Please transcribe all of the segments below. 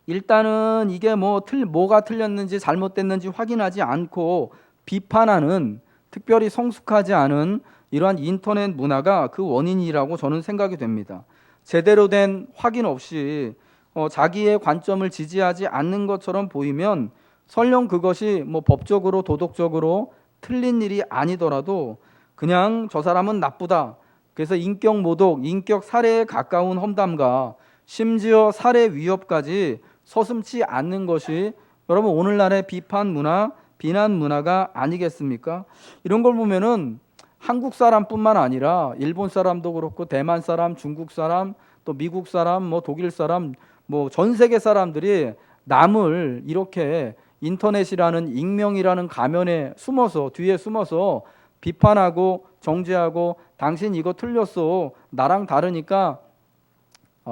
일단은 이게 뭐가 틀렸는지 잘못됐는지 확인하지 않고 비판하는, 특별히 성숙하지 않은 이러한 인터넷 문화가 그 원인이라고 저는 생각이 됩니다. 제대로 된 확인 없이 자기의 관점을 지지하지 않는 것처럼 보이면 설령 그것이 법적으로 도덕적으로 틀린 일이 아니더라도 그냥 저 사람은 나쁘다, 그래서 인격 모독, 인격 살해에 가까운 험담과 심지어 살해 위협까지 서슴지 않는 것이 여러분 오늘날의 비판 문화, 비난 문화가 아니겠습니까? 이런 걸 보면은 한국 사람뿐만 아니라 일본 사람도 그렇고 대만 사람, 중국 사람, 또 미국 사람, 독일 사람, 전 세계 사람들이 남을 이렇게 인터넷이라는 익명이라는 가면에 숨어서, 뒤에 숨어서 비판하고 정죄하고, 당신 이거 틀렸어, 나랑 다르니까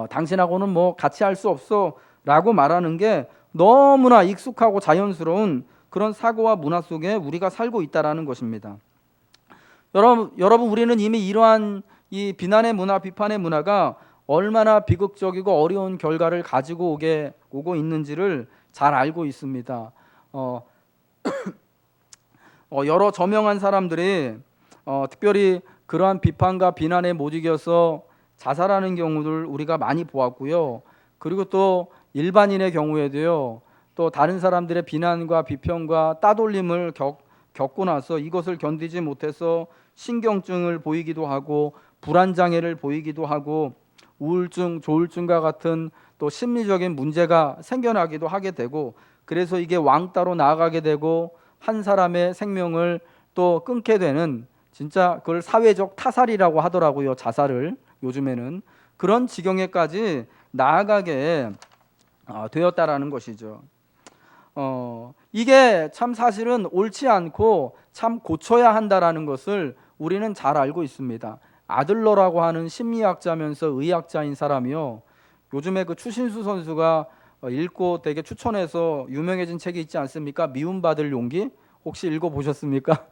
당신하고는 같이 할 수 없어 라고 말하는 게 너무나 익숙하고 자연스러운 그런 사고와 문화 속에 우리가 살고 있다는 것입니다. 여러분 우리는 이미 이러한 이 비난의 문화, 비판의 문화가 얼마나 비극적이고 어려운 결과를 가지고 오고 있는지를 잘 알고 있습니다. 여러 저명한 사람들이 특별히 그러한 비판과 비난에 못 이겨서 자살하는 경우를 우리가 많이 보았고요. 그리고 또 일반인의 경우에도요, 또 다른 사람들의 비난과 비평과 따돌림을 겪고 나서 이것을 견디지 못해서 신경증을 보이기도 하고 불안장애를 보이기도 하고 우울증, 조울증과 같은 또 심리적인 문제가 생겨나기도 하게 되고, 그래서 이게 왕따로 나아가게 되고 한 사람의 생명을 또 끊게 되는, 진짜 그걸 사회적 타살이라고 하더라고요. 자살을 요즘에는 그런 지경에까지 나아가게 되었다라는 것이죠. 이게 참 사실은 옳지 않고 참 고쳐야 한다라는 것을 우리는 잘 알고 있습니다. 아들러라고 하는 심리학자면서 의학자인 사람이요, 요즘에 그 추신수 선수가 읽고 되게 추천해서 유명해진 책이 있지 않습니까? 미움받을 용기, 혹시 읽어보셨습니까?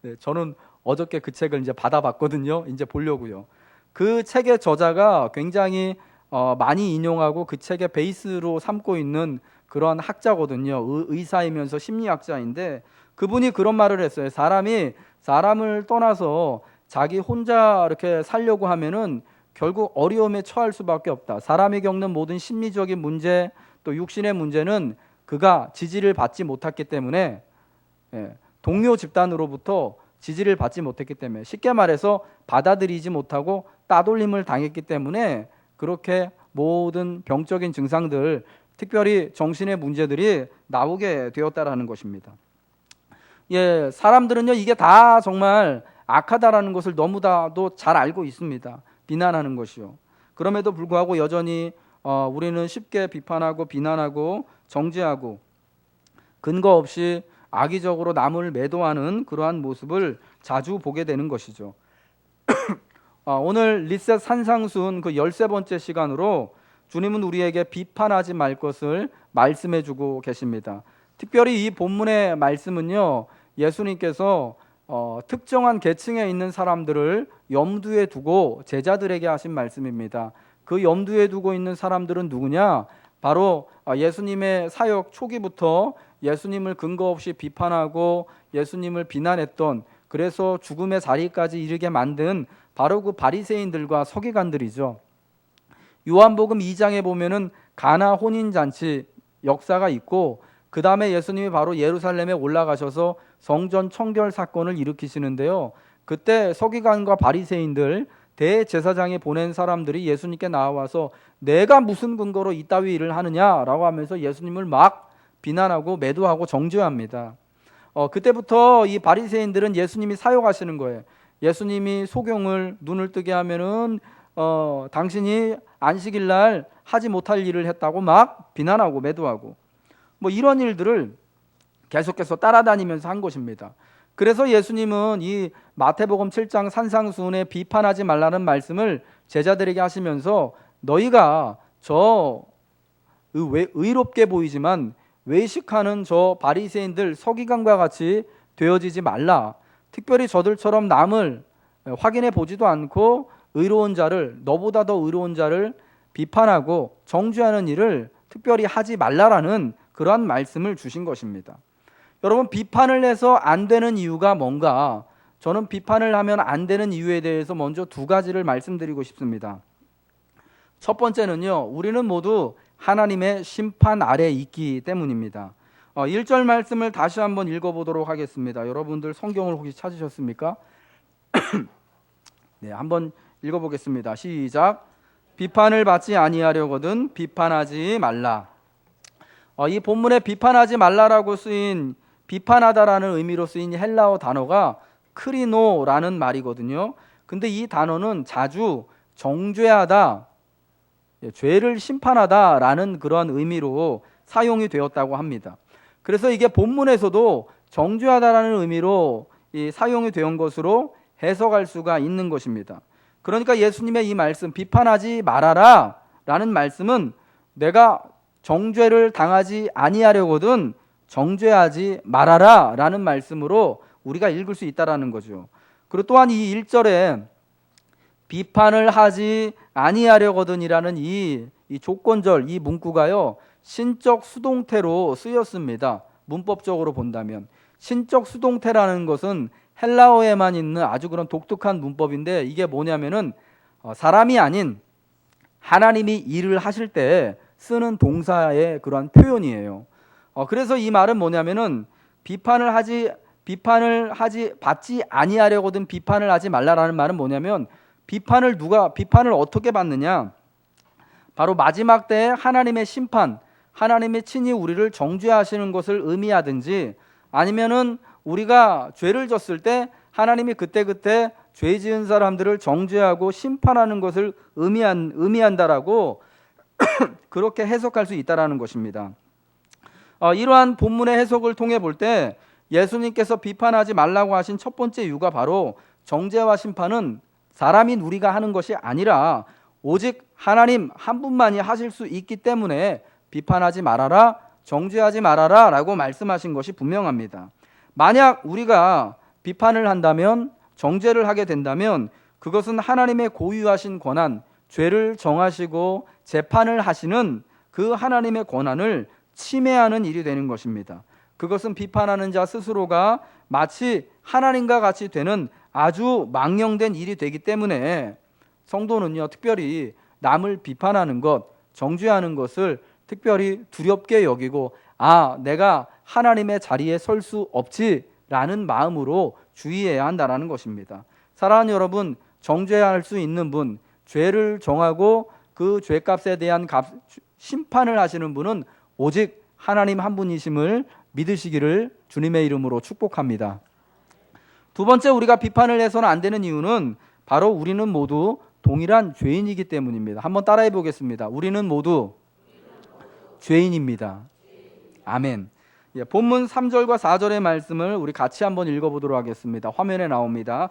네, 저는 어저께 그 책을 이제 받아봤거든요. 이제 보려고요. 그 책의 저자가 굉장히 많이 인용하고 그 책의 베이스로 삼고 있는 그런 학자거든요. 의사이면서 심리학자인데 그분이 그런 말을 했어요. 사람이 사람을 떠나서 자기 혼자 이렇게 살려고 하면은 결국 어려움에 처할 수밖에 없다. 사람이 겪는 모든 심리적인 문제, 또 육신의 문제는 그가 지지를 받지 못했기 때문에, 동료 집단으로부터 지지를 받지 못했기 때문에, 쉽게 말해서 받아들이지 못하고 따돌림을 당했기 때문에 그렇게 모든 병적인 증상들, 특별히 정신의 문제들이 나오게 되었다라는 것입니다. 사람들은요, 이게 다 정말 악하다라는 것을 너무나도 잘 알고 있습니다. 비난하는 것이요. 그럼에도 불구하고 여전히 우리는 쉽게 비판하고 비난하고 정죄하고 근거 없이 악의적으로 남을 매도하는 그러한 모습을 자주 보게 되는 것이죠. 오늘 리셋 산상순 그 13번째 시간으로 주님은 우리에게 비판하지 말 것을 말씀해 주고 계십니다. 특별히 이 본문의 말씀은요, 예수님께서 특정한 계층에 있는 사람들을 염두에 두고 제자들에게 하신 말씀입니다. 그 염두에 두고 있는 사람들은 누구냐? 바로 예수님의 사역 초기부터 예수님을 근거 없이 비판하고 예수님을 비난했던, 그래서 죽음의 자리까지 이르게 만든 바로 그 바리새인들과 서기관들이죠. 요한복음 2장에 보면은 가나 혼인잔치 역사가 있고, 그 다음에 예수님이 바로 예루살렘에 올라가셔서 성전 청결 사건을 일으키시는데요, 그때 서기관과 바리새인들, 대제사장이 보낸 사람들이 예수님께 나와서 내가 무슨 근거로 이따위 일을 하느냐라고 하면서 예수님을 막 비난하고 매도하고 정죄합니다. 그때부터 이 바리새인들은 예수님이 사역하시는 거예요. 예수님이 소경을 눈을 뜨게 하면은 당신이 안식일날 하지 못할 일을 했다고 막 비난하고 매도하고, 이런 일들을 계속해서 따라다니면서 한 것입니다. 그래서 예수님은 이 마태복음 7장 산상수훈에 비판하지 말라는 말씀을 제자들에게 하시면서 너희가 저 의롭게 보이지만 외식하는 저 바리새인들 서기관과 같이 되어지지 말라. 특별히 저들처럼 남을 확인해 보지도 않고 의로운 자를, 너보다 더 의로운 자를 비판하고 정죄하는 일을 특별히 하지 말라라는 그러한 말씀을 주신 것입니다. 여러분, 비판을 해서 안 되는 이유가 뭔가? 저는 비판을 하면 안 되는 이유에 대해서 먼저 두 가지를 말씀드리고 싶습니다. 첫 번째는요, 우리는 모두 하나님의 심판 아래 있기 때문입니다. 1절 말씀을 다시 한번 읽어보도록 하겠습니다. 여러분들 성경을 혹시 찾으셨습니까? 네, 한번 읽어보겠습니다. 시작. 비판을 받지 아니하려거든 비판하지 말라. 이 본문에 비판하지 말라라고 쓰인, 비판하다라는 의미로 쓰인 헬라어 단어가 크리노라는 말이거든요. 근데 이 단어는 자주 정죄하다, 죄를 심판하다라는 그런 의미로 사용이 되었다고 합니다. 그래서 이게 본문에서도 정죄하다라는 의미로 사용이 된 것으로 해석할 수가 있는 것입니다. 그러니까 예수님의 이 말씀, 비판하지 말아라 라는 말씀은 내가 정죄를 당하지 아니하려거든 정죄하지 말아라 라는 말씀으로 우리가 읽을 수 있다라는 거죠. 그리고 또한 이 1절에 비판을 하지 아니하려거든이라는 이 조건절, 이 문구가요, 신적 수동태로 쓰였습니다. 문법적으로 본다면 신적 수동태라는 것은 헬라어에만 있는 아주 그런 독특한 문법인데, 이게 뭐냐면은 사람이 아닌 하나님이 일을 하실 때 쓰는 동사의 그러한 표현이에요. 그래서 이 말은 뭐냐면은 비판을 받지 아니하려거든 비판을 하지 말라라는 말은 뭐냐면, 비판을 어떻게 받느냐? 바로 마지막 때에 하나님의 심판, 하나님이 친히 우리를 정죄하시는 것을 의미하든지, 아니면은 우리가 죄를 졌을 때 하나님이 그때 죄 지은 사람들을 정죄하고 심판하는 것을 의미한다라고 그렇게 해석할 수 있다라는 것입니다. 이러한 본문의 해석을 통해 볼 때 예수님께서 비판하지 말라고 하신 첫 번째 이유가 바로 정죄와 심판은 사람인 우리가 하는 것이 아니라 오직 하나님 한 분만이 하실 수 있기 때문에 비판하지 말아라, 정죄하지 말아라 라고 말씀하신 것이 분명합니다. 만약 우리가 비판을 한다면, 정죄를 하게 된다면 그것은 하나님의 고유하신 권한, 죄를 정하시고 재판을 하시는 그 하나님의 권한을 침해하는 일이 되는 것입니다. 그것은 비판하는 자 스스로가 마치 하나님과 같이 되는 아주 망령된 일이 되기 때문에 성도는요, 특별히 남을 비판하는 것, 정죄하는 것을 특별히 두렵게 여기고, 내가 하나님의 자리에 설 수 없지라는 마음으로 주의해야 한다는 것입니다. 사랑하는 여러분, 정죄할 수 있는 분, 죄를 정하고 그 죄값에 대한 심판을 하시는 분은 오직 하나님 한 분이심을 믿으시기를 주님의 이름으로 축복합니다. 두 번째, 우리가 비판을 해서는 안 되는 이유는 바로 우리는 모두 동일한 죄인이기 때문입니다. 한번 따라해 보겠습니다. 우리는 모두 죄인입니다. 아멘. 본문 3절과 4절의 말씀을 우리 같이 한번 읽어보도록 하겠습니다. 화면에 나옵니다.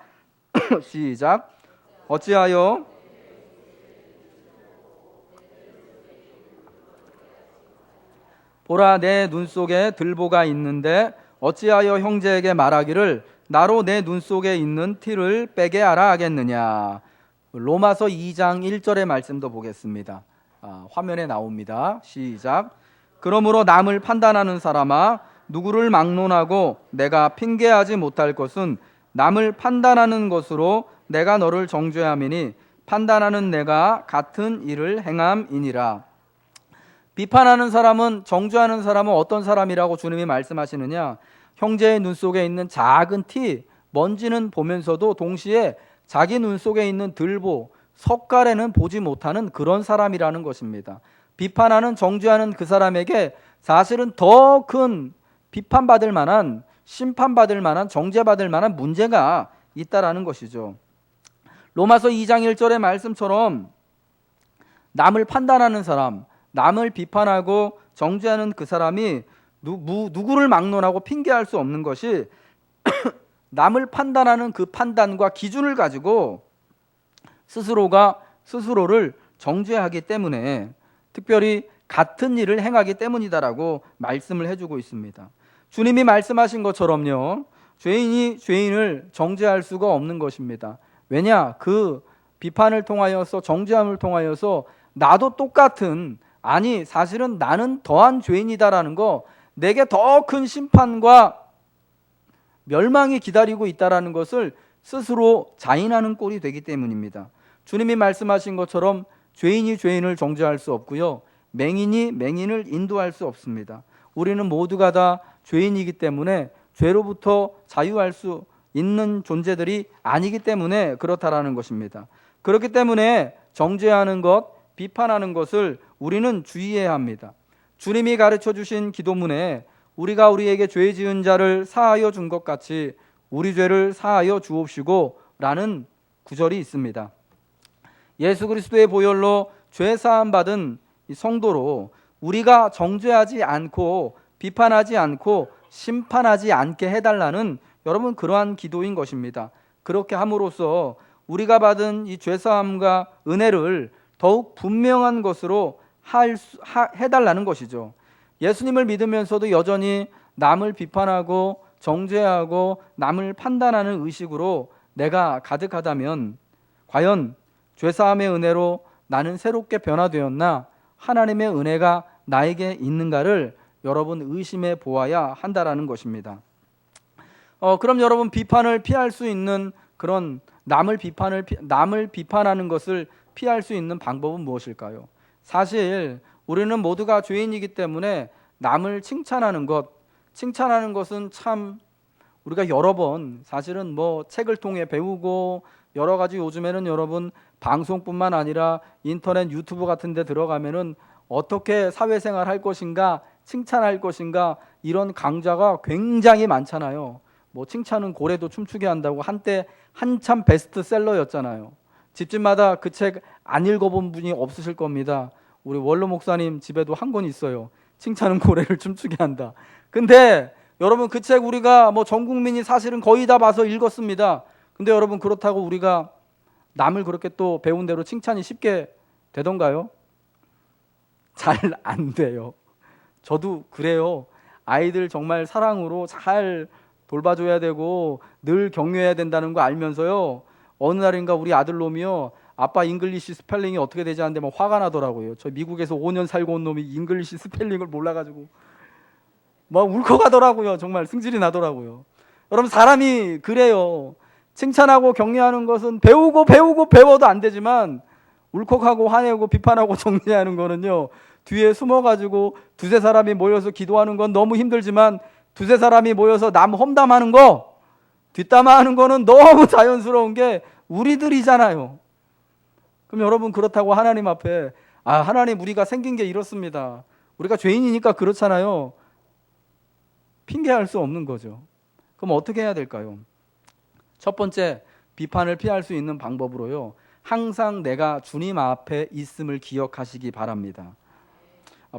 시작. 어찌하여 보라, 내 눈 속에 들보가 있는데 어찌하여 형제에게 말하기를 나로 내 눈 속에 있는 티를 빼게 하라 하겠느냐. 로마서 2장 1절의 말씀도 보겠습니다. 화면에 나옵니다. 시작. 그러므로 남을 판단하는 사람아, 누구를 막론하고 내가 핑계하지 못할 것은 남을 판단하는 것으로 내가 너를 정죄함이니 판단하는 내가 같은 일을 행함이니라. 비판하는 사람은, 정죄하는 사람은 어떤 사람이라고 주님이 말씀하시느냐? 형제의 눈 속에 있는 작은 티, 먼지는 보면서도 동시에 자기 눈 속에 있는 들보, 석가래는 보지 못하는 그런 사람이라는 것입니다. 비판하는, 정죄하는 그 사람에게 사실은 더 큰 비판받을 만한, 심판받을 만한, 정죄받을 만한 문제가 있다라는 것이죠. 로마서 2장 1절의 말씀처럼 남을 판단하는 사람, 남을 비판하고 정죄하는 그 사람이 누구를 막론하고 핑계할 수 없는 것이 남을 판단하는 그 판단과 기준을 가지고 스스로가 스스로를 정죄하기 때문에, 특별히 같은 일을 행하기 때문이다라고 말씀을 해주고 있습니다. 주님이 말씀하신 것처럼요, 죄인이 죄인을 정죄할 수가 없는 것입니다. 왜냐? 그 비판을 통하여서, 정죄함을 통하여서 나도 똑같은 아니 사실은 나는 더한 죄인이다라는 거, 내게 더 큰 심판과 멸망이 기다리고 있다라는 것을 스스로 자인하는 꼴이 되기 때문입니다. 주님이 말씀하신 것처럼 죄인이 죄인을 정죄할 수 없고요, 맹인이 맹인을 인도할 수 없습니다. 우리는 모두가 다 죄인이기 때문에 죄로부터 자유할 수 있는 존재들이 아니기 때문에 그렇다라는 것입니다. 그렇기 때문에 정죄하는 것, 비판하는 것을 우리는 주의해야 합니다. 주님이 가르쳐 주신 기도문에 우리가 우리에게 죄 지은 자를 사하여 준 것 같이 우리 죄를 사하여 주옵시고 라는 구절이 있습니다. 예수 그리스도의 보혈로 죄 사함 받은 성도로 우리가 정죄하지 않고 비판하지 않고 심판하지 않게 해달라는, 여러분, 그러한 기도인 것입니다. 그렇게 함으로써 우리가 받은 이 죄사함과 은혜를 더욱 분명한 것으로 해달라는 것이죠. 예수님을 믿으면서도 여전히 남을 비판하고 정죄하고 남을 판단하는 의식으로 내가 가득하다면 과연 죄사함의 은혜로 나는 새롭게 변화되었나, 하나님의 은혜가 나에게 있는가를 여러분 의심해 보아야 한다라는 것입니다. 그럼 여러분, 비판을 피할 수 있는 그런 남을 비판하는 것을 피할 수 있는 방법은 무엇일까요? 사실 우리는 모두가 죄인이기 때문에 남을 칭찬하는 것은 참 우리가 여러 번 사실은 책을 통해 배우고 여러 가지, 요즘에는 여러분 방송뿐만 아니라 인터넷, 유튜브 같은 데 들어가면은 어떻게 사회생활 할 것인가, 칭찬할 것인가, 이런 강좌가 굉장히 많잖아요. 칭찬은 고래도 춤추게 한다고 한때 한참 베스트셀러였잖아요. 집집마다 그 책 안 읽어본 분이 없으실 겁니다. 우리 원로 목사님 집에도 한 권 있어요. 칭찬은 고래를 춤추게 한다. 근데 여러분, 그 책 우리가 전 국민이 사실은 거의 다 봐서 읽었습니다. 근데 여러분, 그렇다고 우리가 남을 그렇게 또 배운 대로 칭찬이 쉽게 되던가요? 잘 안 돼요. 저도 그래요. 아이들 정말 사랑으로 잘 돌봐줘야 되고 늘 격려해야 된다는 거 알면서요, 어느 날인가 우리 아들놈이요, 아빠 잉글리시 스펠링이 어떻게 되지 않는데 막 화가 나더라고요. 저 미국에서 5년 살고 온 놈이 잉글리시 스펠링을 몰라가지고 막 울컥하더라고요. 정말 승질이 나더라고요. 여러분, 사람이 그래요. 칭찬하고 격려하는 것은 배워도 안 되지만, 울컥하고 화내고 비판하고 정리하는 거는요, 뒤에 숨어가지고 두세 사람이 모여서 기도하는 건 너무 힘들지만, 두세 사람이 모여서 남 험담하는 거, 뒷담화하는 거는 너무 자연스러운 게 우리들이잖아요. 그럼 여러분, 그렇다고 하나님 앞에 하나님, 우리가 생긴 게 이렇습니다, 우리가 죄인이니까 그렇잖아요, 핑계할 수 없는 거죠. 그럼 어떻게 해야 될까요? 첫 번째, 비판을 피할 수 있는 방법으로요, 항상 내가 주님 앞에 있음을 기억하시기 바랍니다.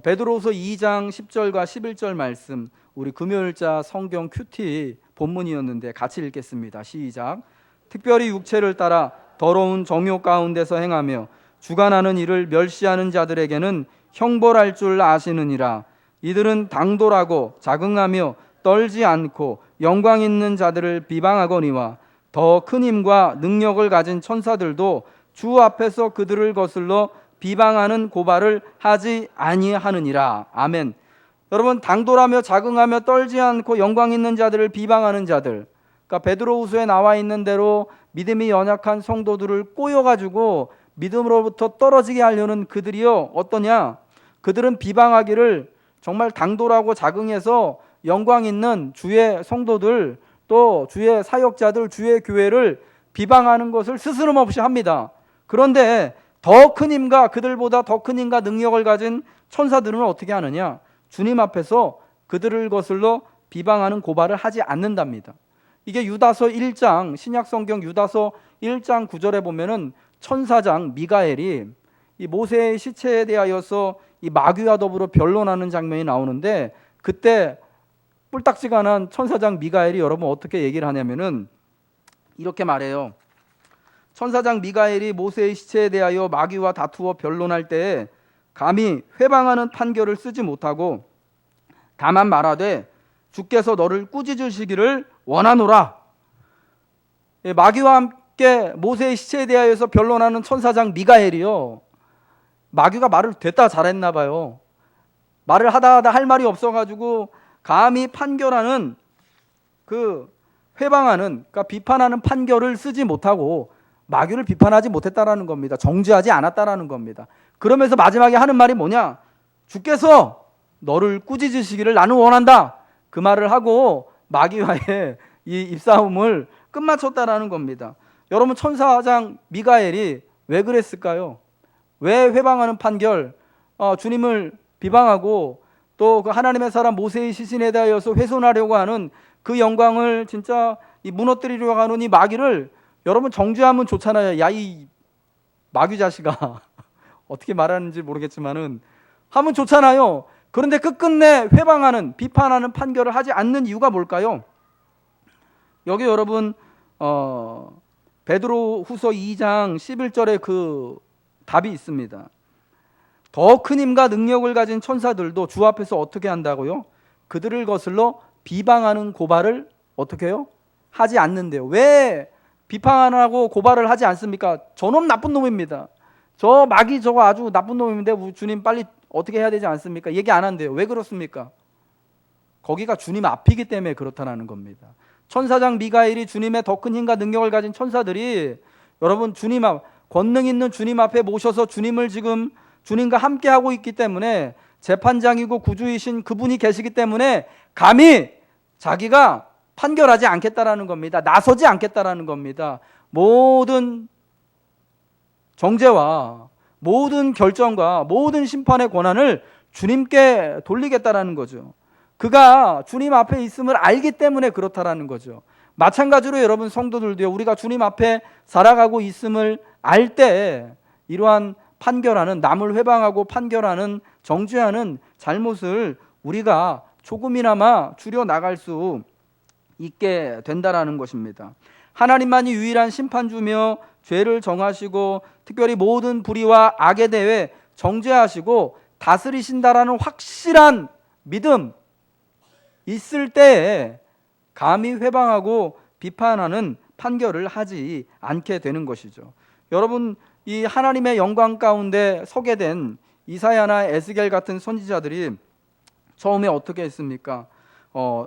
베드로후서 2장 10절과 11절 말씀, 우리 금요일자 성경 큐티 본문이었는데 같이 읽겠습니다. 시작. 특별히 육체를 따라 더러운 정욕 가운데서 행하며 주관하는 일을 멸시하는 자들에게는 형벌할 줄 아시느니라. 이들은 당돌하고 자긍하며 떨지 않고 영광 있는 자들을 비방하거니와 더 큰 힘과 능력을 가진 천사들도 주 앞에서 그들을 거슬러 비방하는 고발을 하지 아니하느니라. 아멘. 여러분, 당돌하며 자긍하며 떨지 않고 영광 있는 자들을 비방하는 자들, 그러니까 베드로후서에 나와 있는 대로 믿음이 연약한 성도들을 꼬여가지고 믿음으로부터 떨어지게 하려는 그들이요, 어떠냐? 그들은 비방하기를 정말 당돌하고 자긍해서 영광 있는 주의 성도들, 또 주의 사역자들, 주의 교회를 비방하는 것을 스스럼없이 합니다. 그런데 더 큰 힘과, 그들보다 더 큰 힘과 능력을 가진 천사들은 어떻게 하느냐? 주님 앞에서 그들을 거슬러 비방하는 고발을 하지 않는답니다. 이게 유다서 1장, 신약성경 유다서 1장 9절에 보면은 천사장 미가엘이 이 모세의 시체에 대하여서 이 마귀와 더불어 변론하는 장면이 나오는데, 그때 뿔딱지가 천사장 미가엘이 여러분 어떻게 얘기를 하냐면은 이렇게 말해요. 천사장 미가엘이 모세의 시체에 대하여 마귀와 다투어 변론할 때에 감히 회방하는 판결을 쓰지 못하고 다만 말하되 주께서 너를 꾸짖으시기를 원하노라. 마귀와 함께 모세의 시체에 대하여서 변론하는 천사장 미가엘이요, 마귀가 말을 됐다 잘했나 봐요. 말을 하다 할 말이 없어가지고 감히 판결하는 회방하는, 그러니까 비판하는 판결을 쓰지 못하고 마귀를 비판하지 못했다라는 겁니다. 정죄하지 않았다라는 겁니다. 그러면서 마지막에 하는 말이 뭐냐? 주께서 너를 꾸짖으시기를 나는 원한다. 그 말을 하고 마귀와의 이 입싸움을 끝마쳤다라는 겁니다. 여러분, 천사장 미가엘이 왜 그랬을까요? 왜 회방하는 판결, 주님을 비방하고 또 그 하나님의 사람 모세의 시신에 대하여서 훼손하려고 하는 그 영광을 진짜 무너뜨리려고 하는 이 마귀를 여러분 정죄하면 좋잖아요. 야, 이 마귀 자식아. 어떻게 말하는지 모르겠지만은 하면 좋잖아요. 그런데 끝끝내 회방하는, 비판하는 판결을 하지 않는 이유가 뭘까요? 여기 여러분 베드로 후서 2장 11절에 그 답이 있습니다. 더 큰 힘과 능력을 가진 천사들도 주 앞에서 어떻게 한다고요? 그들을 거슬러 비방하는 고발을 어떻게 해요? 하지 않는데요. 왜 비판하고 고발을 하지 않습니까? 저놈 나쁜 놈입니다. 저 마귀 저거 아주 나쁜 놈인데 주님 빨리 어떻게 해야 되지 않습니까? 얘기 안 한대요. 왜 그렇습니까? 거기가 주님 앞이기 때문에 그렇다는 겁니다. 천사장 미가엘이 주님의 더 큰 힘과 능력을 가진 천사들이 여러분 주님 앞, 권능 있는 주님 앞에 모셔서 주님을 지금 주님과 함께 하고 있기 때문에 재판장이고 구주이신 그분이 계시기 때문에 감히 자기가 판결하지 않겠다라는 겁니다. 나서지 않겠다라는 겁니다. 모든 정죄와 모든 결정과 모든 심판의 권한을 주님께 돌리겠다라는 거죠. 그가 주님 앞에 있음을 알기 때문에 그렇다라는 거죠. 마찬가지로 여러분 성도들도요, 우리가 주님 앞에 살아가고 있음을 알 때 이러한 판결하는, 남을 회방하고 판결하는, 정죄하는 잘못을 우리가 조금이나마 줄여 나갈 수 있게 된다라는 것입니다. 하나님만이 유일한 심판주며 죄를 정하시고 특별히 모든 불의와 악에 대해 정죄하시고 다스리신다라는 확실한 믿음 있을 때에 감히 회방하고 비판하는 판결을 하지 않게 되는 것이죠. 여러분, 이 하나님의 영광 가운데 서게 된 이사야나 에스겔 같은 선지자들이 처음에 어떻게 했습니까?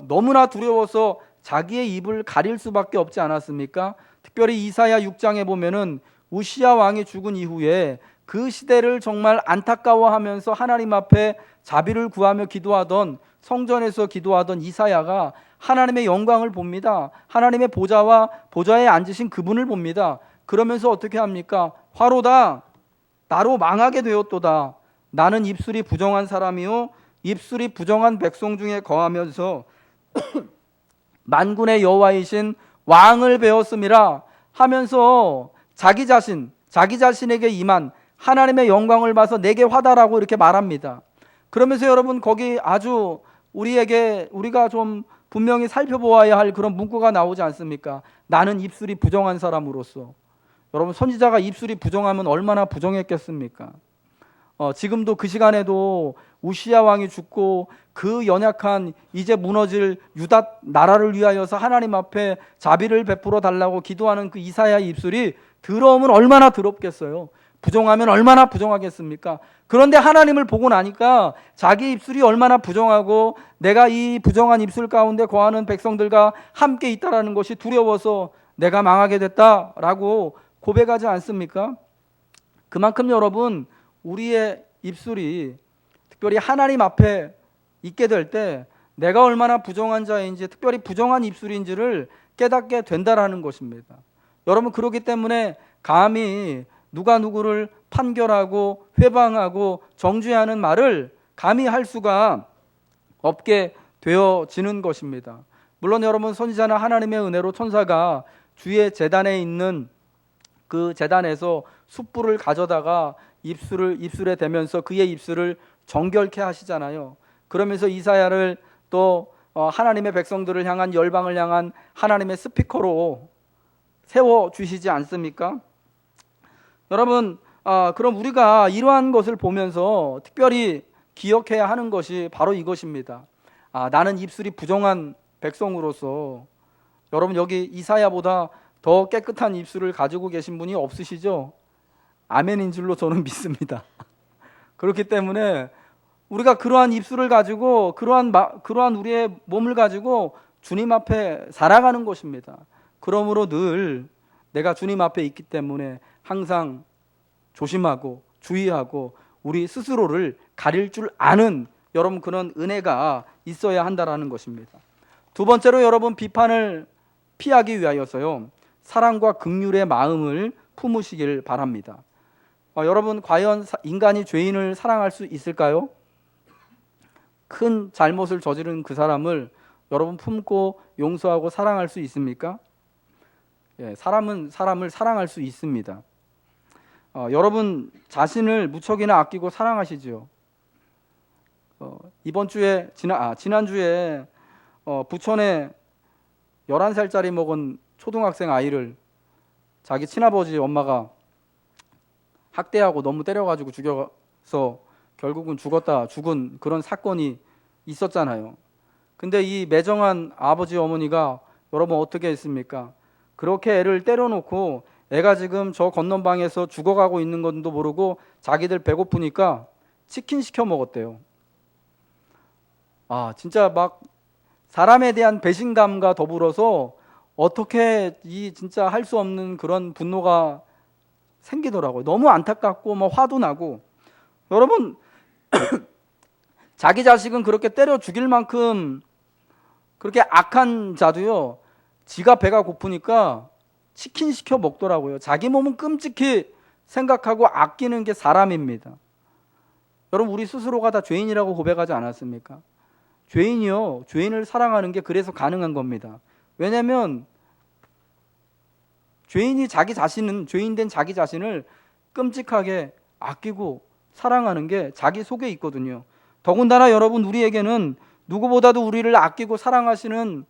너무나 두려워서 자기의 입을 가릴 수밖에 없지 않았습니까? 특별히 이사야 6장에 보면은 우시야 왕이 죽은 이후에 그 시대를 정말 안타까워하면서 하나님 앞에 자비를 구하며 기도하던, 성전에서 기도하던 이사야가 하나님의 영광을 봅니다. 하나님의 보좌와 보좌에 앉으신 그분을 봅니다. 그러면서 어떻게 합니까? 화로다, 나로 망하게 되었도다. 나는 입술이 부정한 사람이요 입술이 부정한 백성 중에 거하면서 만군의 여호와이신 왕을 배웠음이라 하면서 자기 자신에게 임한 하나님의 영광을 봐서 내게 화다라고 이렇게 말합니다. 그러면서 여러분 거기 아주 우리가 좀 분명히 살펴보아야 할 그런 문구가 나오지 않습니까? 나는 입술이 부정한 사람으로서. 여러분, 선지자가 입술이 부정하면 얼마나 부정했겠습니까? 지금도 그 시간에도 우시야 왕이 죽고 그 연약한 이제 무너질 유다 나라를 위하여서 하나님 앞에 자비를 베풀어 달라고 기도하는 그 이사야의 입술이 더러우면 얼마나 더럽겠어요. 부정하면 얼마나 부정하겠습니까? 그런데 하나님을 보고 나니까 자기 입술이 얼마나 부정하고 내가 이 부정한 입술 가운데 거하는 백성들과 함께 있다라는 것이 두려워서 내가 망하게 됐다라고 고백하지 않습니까? 그만큼 여러분, 우리의 입술이 특별히 하나님 앞에 있게 될 때 내가 얼마나 부정한 자인지, 특별히 부정한 입술인지를 깨닫게 된다라는 것입니다. 여러분, 그렇기 때문에 감히 누가 누구를 판결하고 회방하고 정죄하는 말을 감히 할 수가 없게 되어지는 것입니다. 물론 여러분, 선지자나 하나님의 은혜로 천사가 주의 제단에 있는 그 제단에서 숯불을 가져다가 입술에 대면서 그의 입술을 정결케 하시잖아요. 그러면서 이사야를 또 하나님의 백성들을 향한, 열방을 향한 하나님의 스피커로 세워주시지 않습니까? 여러분, 그럼 우리가 이러한 것을 보면서 특별히 기억해야 하는 것이 바로 이것입니다. 나는 입술이 부정한 백성으로서, 여러분 여기 이사야보다 더 깨끗한 입술을 가지고 계신 분이 없으시죠? 아멘인 줄로 저는 믿습니다. 그렇기 때문에 우리가 그러한 입술을 가지고 그러한 우리의 몸을 가지고 주님 앞에 살아가는 것입니다. 그러므로 늘 내가 주님 앞에 있기 때문에 항상 조심하고 주의하고 우리 스스로를 가릴 줄 아는 여러분 그런 은혜가 있어야 한다라는 것입니다. 두 번째로 여러분 비판을 피하기 위하여서요. 사랑과 긍휼의 마음을 품으시길 바랍니다. 여러분 과연 인간이 죄인을 사랑할 수 있을까요? 큰 잘못을 저지른 그 사람을 여러분 품고 용서하고 사랑할 수 있습니까? 예, 사람은 사람을 사랑할 수 있습니다. 여러분 자신을 무척이나 아끼고 사랑하시죠. 이번 주에 지난주에 부천에 11살짜리 먹은 초등학생 아이를 자기 친아버지 엄마가 학대하고 너무 때려가지고 죽여서 결국은 죽은 그런 사건이 있었잖아요. 근데 이 매정한 아버지 어머니가 여러분 어떻게 했습니까? 그렇게 애를 때려놓고 애가 지금 저 건넌방에서 죽어가고 있는 건도 모르고 자기들 배고프니까 치킨 시켜 먹었대요. 진짜 막 사람에 대한 배신감과 더불어서 어떻게 진짜 할 수 없는 그런 분노가 생기더라고요. 너무 안타깝고 화도 나고. 여러분 자기 자식은 그렇게 때려 죽일 만큼 그렇게 악한 자도요, 지가 배가 고프니까 치킨 시켜 먹더라고요. 자기 몸은 끔찍히 생각하고 아끼는 게 사람입니다. 여러분 우리 스스로가 다 죄인이라고 고백하지 않았습니까? 죄인을 사랑하는 게 그래서 가능한 겁니다. 왜냐하면 죄인된 자기 자신을 끔찍하게 아끼고 사랑하는 게 자기 속에 있거든요. 더군다나 여러분 우리에게는 누구보다도 우리를 아끼고 사랑하시는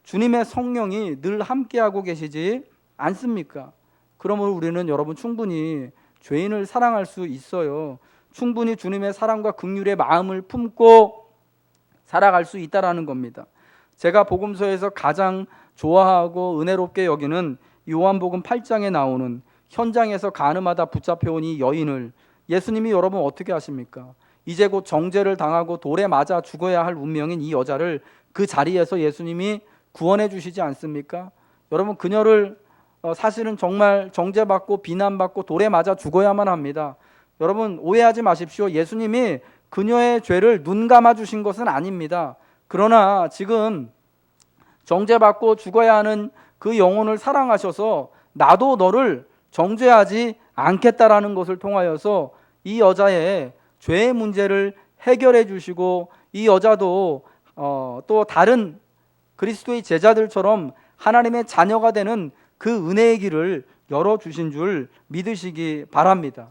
주님의 성령이 늘 함께하고 계시지 않습니까? 그러므로 우리는 여러분 충분히 죄인을 사랑할 수 있어요. 충분히 주님의 사랑과 긍휼의 마음을 품고 살아갈 수 있다라는 겁니다. 제가 복음서에서 가장 좋아하고 은혜롭게 여기는 요한복음 8장에 나오는 현장에서 간음하다 붙잡혀온 이 여인을 예수님이 여러분 어떻게 하십니까? 이제 곧 정죄를 당하고 돌에 맞아 죽어야 할 운명인 이 여자를 그 자리에서 예수님이 구원해 주시지 않습니까? 여러분 그녀를 사실은 정말 정죄받고 비난받고 돌에 맞아 죽어야만 합니다. 여러분 오해하지 마십시오. 예수님이 그녀의 죄를 눈 감아 주신 것은 아닙니다. 그러나 지금 정죄받고 죽어야 하는 그 영혼을 사랑하셔서 나도 너를 정죄하지 않겠다라는 것을 통하여서 이 여자의 죄의 문제를 해결해 주시고 이 여자도 또 다른 그리스도의 제자들처럼 하나님의 자녀가 되는 그 은혜의 길을 열어주신 줄 믿으시기 바랍니다.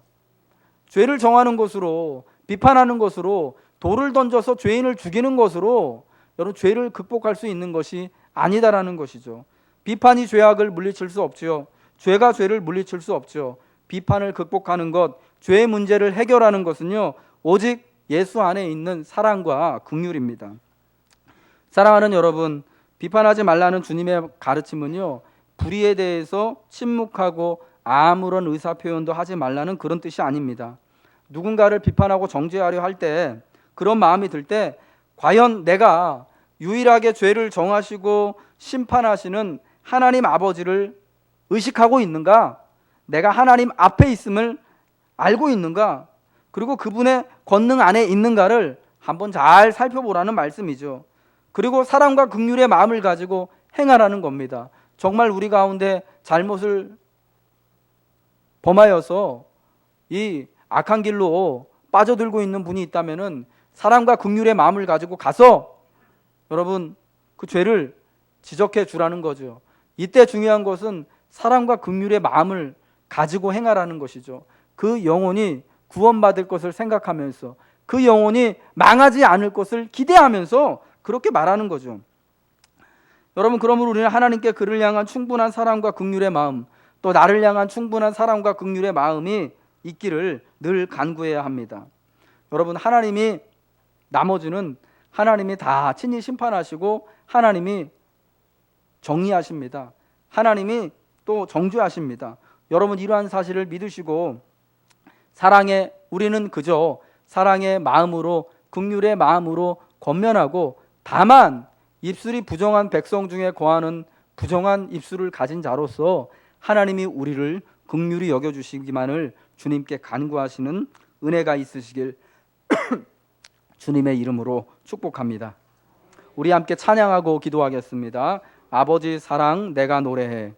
죄를 정하는 것으로, 비판하는 것으로, 돌을 던져서 죄인을 죽이는 것으로 여러분 죄를 극복할 수 있는 것이 아니다라는 것이죠. 비판이 죄악을 물리칠 수 없지요. 죄가 죄를 물리칠 수 없죠. 비판을 극복하는 것, 죄의 문제를 해결하는 것은요, 오직 예수 안에 있는 사랑과 긍휼입니다. 사랑하는 여러분, 비판하지 말라는 주님의 가르침은요, 불의에 대해서 침묵하고 아무런 의사표현도 하지 말라는 그런 뜻이 아닙니다. 누군가를 비판하고 정죄하려 할 때, 그런 마음이 들 때 과연 내가 유일하게 죄를 정하시고 심판하시는 하나님 아버지를 의식하고 있는가? 내가 하나님 앞에 있음을 알고 있는가? 그리고 그분의 권능 안에 있는가를 한번 잘 살펴보라는 말씀이죠. 그리고 사랑과 긍휼의 마음을 가지고 행하라는 겁니다. 정말 우리 가운데 잘못을 범하여서 이 악한 길로 빠져들고 있는 분이 있다면은 사랑과 긍휼의 마음을 가지고 가서 여러분 그 죄를 지적해 주라는 거죠. 이때 중요한 것은 사랑과 긍휼의 마음을 가지고 행하라는 것이죠. 그 영혼이 구원받을 것을 생각하면서 그 영혼이 망하지 않을 것을 기대하면서 그렇게 말하는 거죠. 여러분 그러므로 우리는 하나님께 그를 향한 충분한 사랑과 긍휼의 마음, 또 나를 향한 충분한 사랑과 긍휼의 마음이 있기를 늘 간구해야 합니다. 여러분 하나님이 나머지는 하나님이 다 친히 심판하시고 하나님이 정리하십니다. 하나님이 또 정죄하십니다. 여러분 이러한 사실을 믿으시고 사랑의 우리는 그저 사랑의 마음으로, 긍휼의 마음으로 권면하고, 다만 입술이 부정한 백성 중에 거하는 부정한 입술을 가진 자로서 하나님이 우리를 긍휼히 여겨주시기만을 주님께 간구하시는 은혜가 있으시길 주님의 이름으로 축복합니다. 우리 함께 찬양하고 기도하겠습니다. 아버지 사랑 내가 노래해.